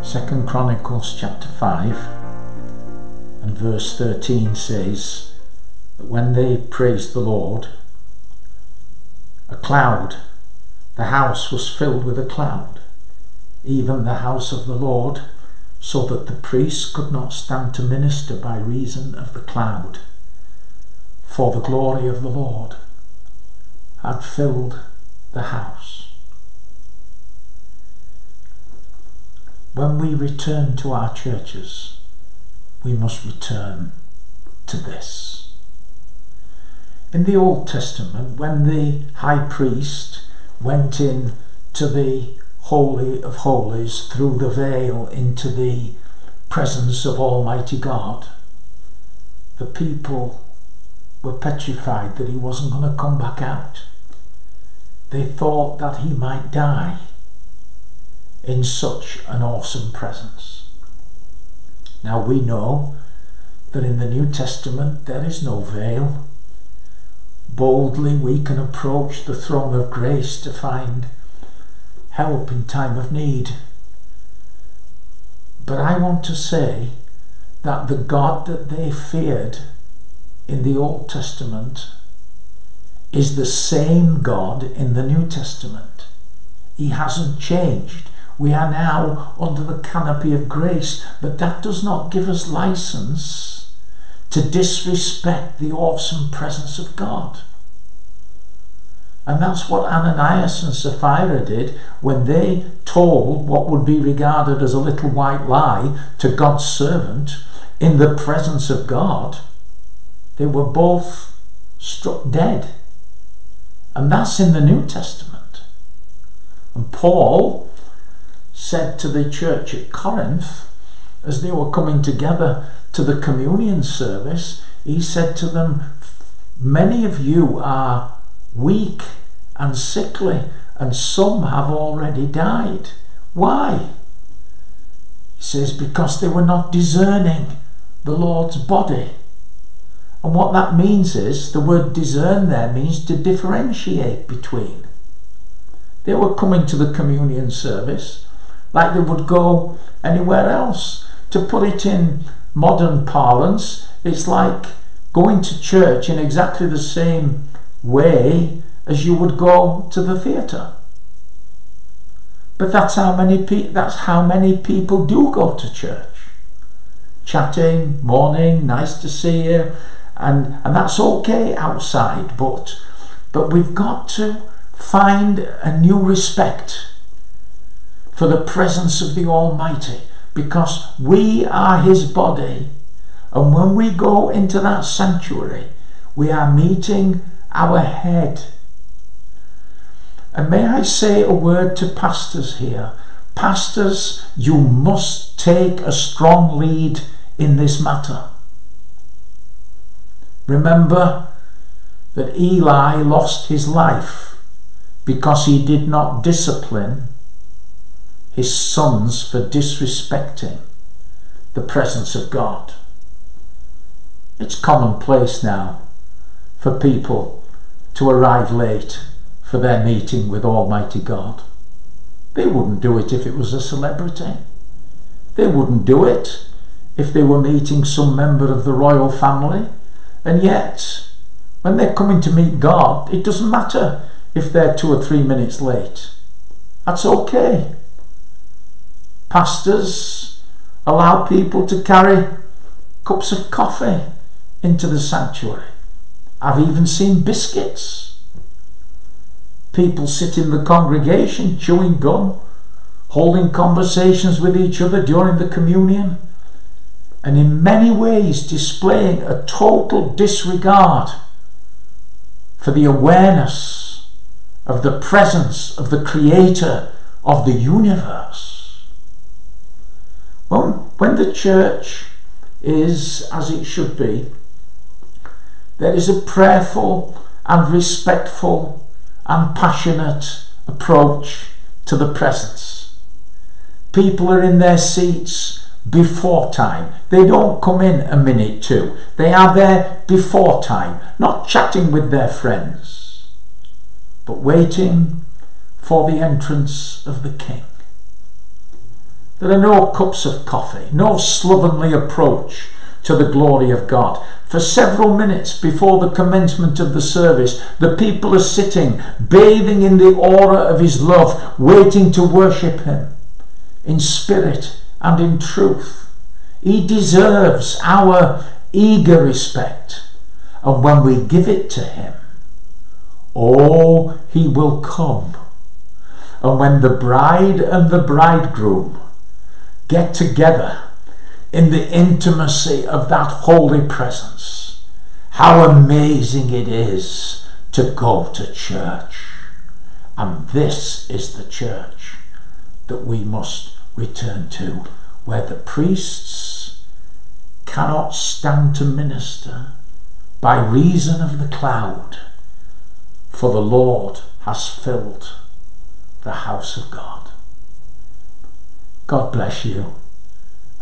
2 Chronicles chapter 5 and verse 13 says that when they praised the Lord, a cloud, the house was filled with a cloud, even the house of the Lord, so that the priests could not stand to minister by reason of the cloud, for the glory of the Lord had filled the house. When we return to our churches, we must return to this. In the Old Testament, when the high priest went in to the Holy of Holies through the veil into the presence of Almighty God, the people were petrified that he wasn't going to come back out. They thought that he might die in such an awesome presence. Now we know that in the New Testament there is no veil. Boldly we can approach the throne of grace to find help in time of need. But I want to say that the God that they feared in the Old Testament is the same God in the New Testament. He hasn't changed. We are now under the canopy of grace, but that does not give us license to disrespect the awesome presence of God. And that's what Ananias and Sapphira did when they told what would be regarded as a little white lie to God's servant in the presence of God. They were both struck dead. And that's in the New Testament. And Paul said to the church at Corinth, as they were coming together to the communion service, he said to them, many of you are weak and sickly, and some have already died. Why? He says, because they were not discerning the Lord's body. And what that means is, the word discern there means to differentiate between. They were coming to the communion service like they would go anywhere else. To put it in modern parlance, it's like going to church in exactly the same way as you would go to the theatre. But that's how many people do go to church. Chatting, morning, nice to see you, and that's okay outside, but we've got to find a new respect for the presence of the Almighty, because we are his body, and when we go into that sanctuary, we are meeting our head. And may I say a word to pastors here. Pastors, you must take a strong lead in this matter. Remember that Eli lost his life because he did not discipline his sons for disrespecting the presence of God. It's commonplace now for people to arrive late for their meeting with Almighty God. They wouldn't do it if it was a celebrity. They wouldn't do it if they were meeting some member of the royal family. And yet, when they're coming to meet God, it doesn't matter if they're 2 or 3 minutes late. That's okay. Pastors allow people to carry cups of coffee into the sanctuary. I've even seen biscuits. People sit in the congregation chewing gum, holding conversations with each other during the communion, and in many ways displaying a total disregard for the awareness of the presence of the Creator of the universe. When the church is as it should be, there is a prayerful and respectful and passionate approach to the presence. People are in their seats before time. They don't come in a minute too. They are there before time, not chatting with their friends, but waiting for the entrance of the King. There are no cups of coffee, no slovenly approach to the glory of God. For several minutes before the commencement of the service, the people are sitting, bathing in the aura of his love, waiting to worship him in spirit and in truth. He deserves our eager respect, and when we give it to him, oh, he will come. And when the bride and the bridegroom get together in the intimacy of that holy presence, how amazing it is to go to church. And this is the church that we must return to, where the priests cannot stand to minister by reason of the cloud, for the Lord has filled the house of God. God bless you,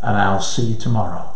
and I'll see you tomorrow.